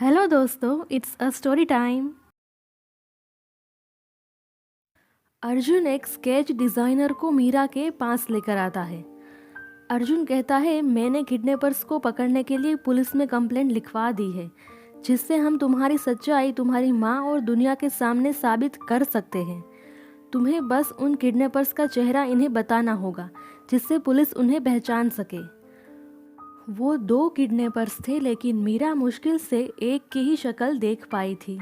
Hello दोस्तों, it's a story time. Arjun एक sketch designer को मीरा के पास लेकर आता है। अर्जुन कहता है, मैंने किडनैपर्स को पकड़ने के लिए पुलिस में कंप्लेंट लिखवा दी है, जिससे हम तुम्हारी सच्चाई तुम्हारी माँ और दुनिया के सामने साबित कर सकते हैं। तुम्हें बस उन किडनैपर्स का चेहरा इन्हें बताना होगा, जिससे पुलिस उन्हें पहचान सके। वो 2 किडनैपर्स थे, लेकिन मीरा मुश्किल से एक की ही शक्ल देख पाई थी।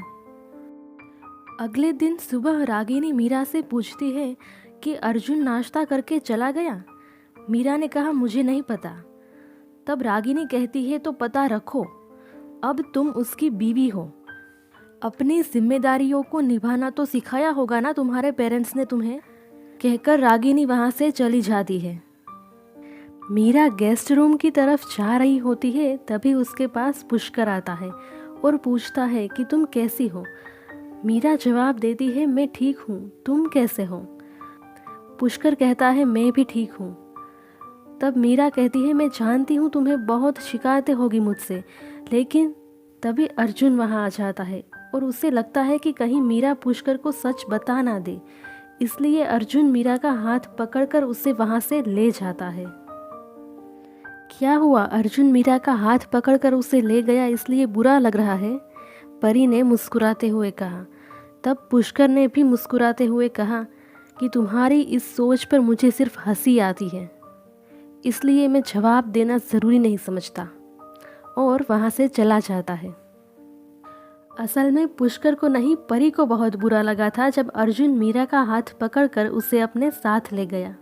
अगले दिन सुबह रागिनी मीरा से पूछती है कि अर्जुन नाश्ता करके चला गया। मीरा ने कहा, मुझे नहीं पता। तब रागिनी कहती है, तो पता रखो, अब तुम उसकी बीवी हो। अपनी जिम्मेदारियों को निभाना तो सिखाया होगा ना तुम्हारे पेरेंट्स ने तुम्हें। कहकर रागिनी वहाँ से चली जाती है। मीरा गेस्ट रूम की तरफ जा रही होती है, तभी उसके पास पुष्कर आता है और पूछता है कि तुम कैसी हो। मीरा जवाब देती है, मैं ठीक हूँ, तुम कैसे हो। पुष्कर कहता है, मैं भी ठीक हूँ। तब मीरा कहती है, मैं जानती हूँ तुम्हें बहुत शिकायतें होगी मुझसे, लेकिन तभी अर्जुन वहाँ आ जाता है और उसे लगता है कि कहीं मीरा पुष्कर को सच बता ना दे। इसलिए अर्जुन मीरा का हाथ पकड़कर उसे वहाँ से ले जाता है। क्या हुआ? अर्जुन मीरा का हाथ पकड़कर उसे ले गया, इसलिए बुरा लग रहा है? परी ने मुस्कुराते हुए कहा। तब पुष्कर ने भी मुस्कुराते हुए कहा कि तुम्हारी इस सोच पर मुझे सिर्फ हंसी आती है, इसलिए मैं जवाब देना ज़रूरी नहीं समझता। और वहाँ से चला जाता है। असल में पुष्कर को नहीं, परी को बहुत बुरा लगा था जब अर्जुन मीरा का हाथ पकड़कर उसे अपने साथ ले गया।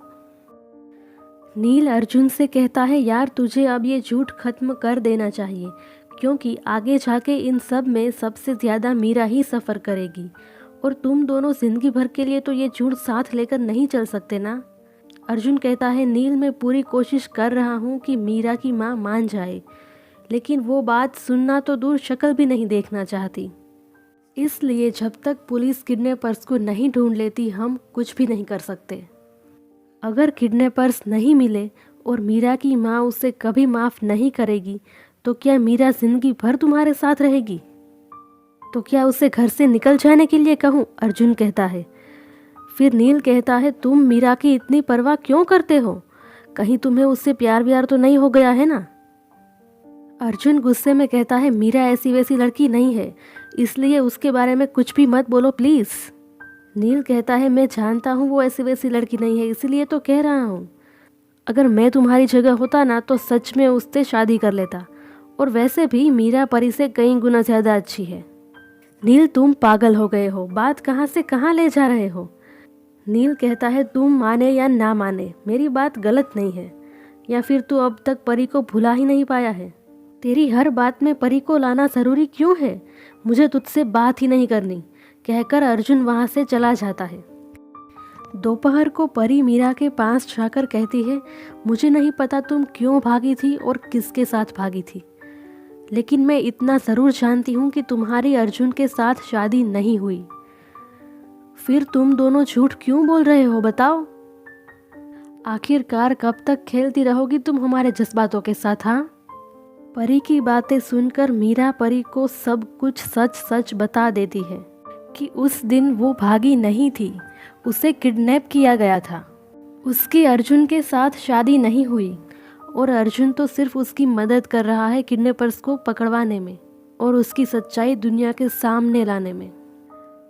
नील अर्जुन से कहता है, यार तुझे अब ये झूठ खत्म कर देना चाहिए, क्योंकि आगे जाके इन सब में सबसे ज़्यादा मीरा ही सफ़र करेगी और तुम दोनों ज़िंदगी भर के लिए तो ये झूठ साथ लेकर नहीं चल सकते ना। अर्जुन कहता है, नील मैं पूरी कोशिश कर रहा हूँ कि मीरा की माँ मान जाए, लेकिन वो बात सुनना तो दूर शक्ल भी नहीं देखना चाहती। इसलिए जब तक पुलिस किडनैपर्स को नहीं ढूंढ लेती हम कुछ भी नहीं कर सकते। अगर किडनैपर्स नहीं मिले और मीरा की माँ उसे कभी माफ़ नहीं करेगी, तो क्या मीरा जिंदगी भर तुम्हारे साथ रहेगी? तो क्या उसे घर से निकल जाने के लिए कहूँ? अर्जुन कहता है। फिर नील कहता है, तुम मीरा की इतनी परवाह क्यों करते हो? कहीं तुम्हें उससे प्यार व्यार तो नहीं हो गया है ना? अर्जुन गुस्से में कहता है, मीरा ऐसी वैसी लड़की नहीं है, इसलिए उसके बारे में कुछ भी मत बोलो प्लीज़। नील कहता है, मैं जानता हूँ वो ऐसी वैसी लड़की नहीं है, इसलिए तो कह रहा हूँ। अगर मैं तुम्हारी जगह होता ना तो सच में उससे शादी कर लेता, और वैसे भी मीरा परी से कई गुना ज़्यादा अच्छी है। नील तुम पागल हो गए हो, बात कहाँ से कहाँ ले जा रहे हो? नील कहता है, तुम माने या ना माने मेरी बात गलत नहीं है, या फिर तू अब तक परी को भुला ही नहीं पाया है? तेरी हर बात में परी को लाना ज़रूरी क्यों है? मुझे तुझसे बात ही नहीं करनी, कहकर अर्जुन वहाँ से चला जाता है। दोपहर को परी मीरा के पास जाकर कहती है, मुझे नहीं पता तुम क्यों भागी थी और किसके साथ भागी थी, लेकिन मैं इतना ज़रूर जानती हूँ कि तुम्हारी अर्जुन के साथ शादी नहीं हुई। फिर तुम दोनों झूठ क्यों बोल रहे हो, बताओ? आखिरकार कब तक खेलती रहोगी तुम हमारे जज्बातों के साथ? हाँ? परी की बातें सुनकर मीरा परी को सब कुछ सच सच बता देती है कि उस दिन वो भागी नहीं थी, उसे किडनैप किया गया था। उसकी अर्जुन के साथ शादी नहीं हुई और अर्जुन तो सिर्फ उसकी मदद कर रहा है किडनैपर्स को पकड़वाने में और उसकी सच्चाई दुनिया के सामने लाने में।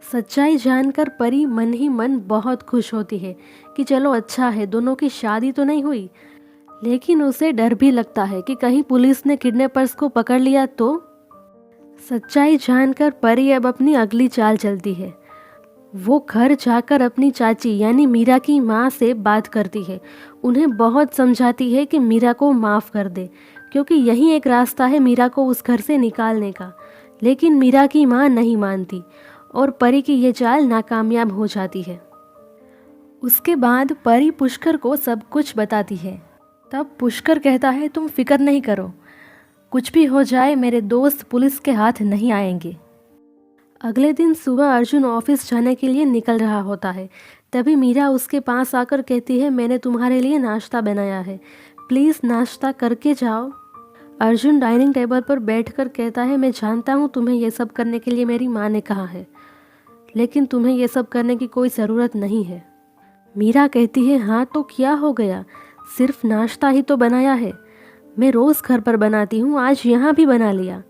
सच्चाई जानकर परी मन ही मन बहुत खुश होती है कि चलो अच्छा है, दोनों की शादी तो नहीं हुई, लेकिन उसे डर भी लगता है कि कहीं पुलिस ने किडनैपर्स को पकड़ लिया तो। सच्चाई जानकर परी अब अपनी अगली चाल चलती है। वो घर जाकर अपनी चाची यानी मीरा की माँ से बात करती है, उन्हें बहुत समझाती है कि मीरा को माफ़ कर दे, क्योंकि यही एक रास्ता है मीरा को उस घर से निकालने का। लेकिन मीरा की माँ नहीं मानती और परी की ये चाल नाकामयाब हो जाती है। उसके बाद परी पुष्कर को सब कुछ बताती है। तब पुष्कर कहता है, तुम फिक्र नहीं करो, कुछ भी हो जाए मेरे दोस्त पुलिस के हाथ नहीं आएंगे। अगले दिन सुबह अर्जुन ऑफिस जाने के लिए निकल रहा होता है। तभी मीरा उसके पास आकर कहती है, मैंने तुम्हारे लिए नाश्ता बनाया है, प्लीज़ नाश्ता करके जाओ। अर्जुन डाइनिंग टेबल पर बैठकर कहता है, मैं जानता हूँ तुम्हें ये सब करने के लिए मेरी माँ ने कहा है, लेकिन तुम्हें ये सब करने की कोई ज़रूरत नहीं है। मीरा कहती है, हाँ तो क्या हो गया, सिर्फ नाश्ता ही तो बनाया है। मैं रोज़ घर पर बनाती हूँ, आज यहाँ भी बना लिया।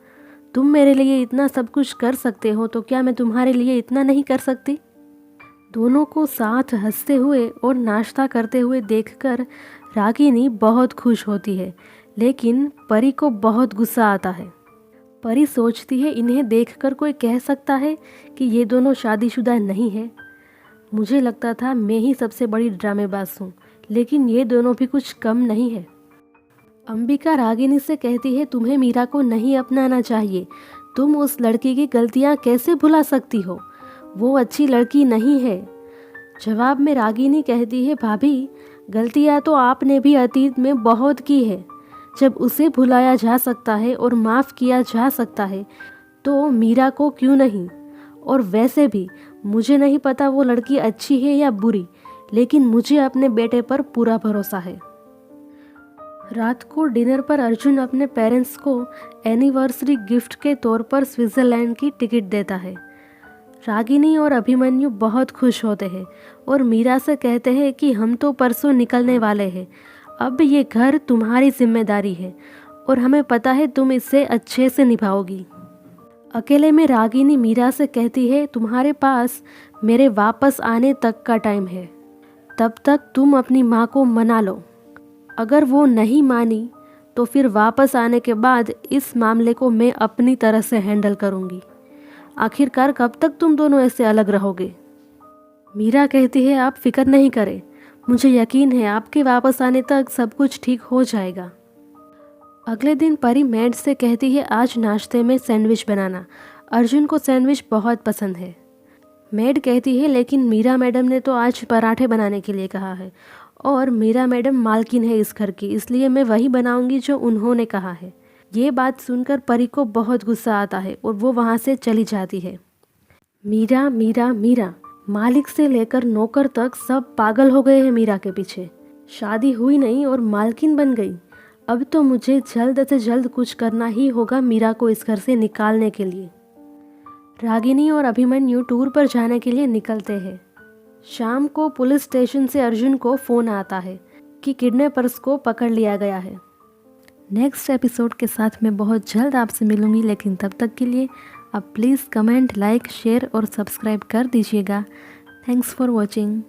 तुम मेरे लिए इतना सब कुछ कर सकते हो तो क्या मैं तुम्हारे लिए इतना नहीं कर सकती? दोनों को साथ हंसते हुए और नाश्ता करते हुए देखकर रागिनी बहुत खुश होती है, लेकिन परी को बहुत गुस्सा आता है। परी सोचती है, इन्हें देखकर कोई कह सकता है कि ये दोनों शादीशुदा नहीं है। मुझे लगता था मैं ही सबसे बड़ी ड्रामेबाज हूँ, लेकिन ये दोनों भी कुछ कम नहीं है। अंबिका रागिनी से कहती है, तुम्हें मीरा को नहीं अपनाना चाहिए। तुम उस लड़की की गलतियाँ कैसे भुला सकती हो? वो अच्छी लड़की नहीं है। जवाब में रागिनी कहती है, भाभी गलतियाँ तो आपने भी अतीत में बहुत की है। जब उसे भुलाया जा सकता है और माफ़ किया जा सकता है तो मीरा को क्यों नहीं? और वैसे भी मुझे नहीं पता वो लड़की अच्छी है या बुरी, लेकिन मुझे अपने बेटे पर पूरा भरोसा है। रात को डिनर पर अर्जुन अपने पेरेंट्स को एनिवर्सरी गिफ्ट के तौर पर स्विट्ज़रलैंड की टिकट देता है। रागिनी और अभिमन्यु बहुत खुश होते हैं और मीरा से कहते हैं कि हम तो परसों निकलने वाले हैं, अब ये घर तुम्हारी जिम्मेदारी है और हमें पता है तुम इसे अच्छे से निभाओगी। अकेले में रागिनी मीरा से कहती है, तुम्हारे पास मेरे वापस आने तक का टाइम है, तब तक तुम अपनी माँ को मना लो। अगर वो नहीं मानी तो फिर वापस आने के बाद इस मामले को मैं अपनी तरह से हैंडल करूँगी। आखिरकार कब तक तुम दोनों ऐसे अलग रहोगे? मीरा कहती है, आप फिक्र नहीं करें, मुझे यकीन है आपके वापस आने तक सब कुछ ठीक हो जाएगा। अगले दिन परी मैड से कहती है, आज नाश्ते में सैंडविच बनाना। अर्जुन को सैंडविच बहुत पसंद है। मैड कहती है, लेकिन मीरा मैडम ने तो आज पराठे बनाने के लिए कहा है और मीरा मैडम मालकिन है इस घर की, इसलिए मैं वही बनाऊंगी जो उन्होंने कहा है। ये बात सुनकर परी को बहुत गुस्सा आता है और वो वहाँ से चली जाती है। मीरा मीरा मीरा, मालिक से लेकर नौकर तक सब पागल हो गए हैं मीरा के पीछे। शादी हुई नहीं और मालकिन बन गई। अब तो मुझे जल्द से जल्द कुछ करना ही होगा मीरा को इस घर से निकालने के लिए। रागिनी और अभिमन्यु टूर पर जाने के लिए निकलते हैं। शाम को पुलिस स्टेशन से अर्जुन को फ़ोन आता है कि किडनैपर्स को पकड़ लिया गया है। नेक्स्ट एपिसोड के साथ मैं बहुत जल्द आपसे मिलूंगी, लेकिन तब तक के लिए आप प्लीज़ कमेंट, लाइक, शेयर और सब्सक्राइब कर दीजिएगा। Thanks for watching.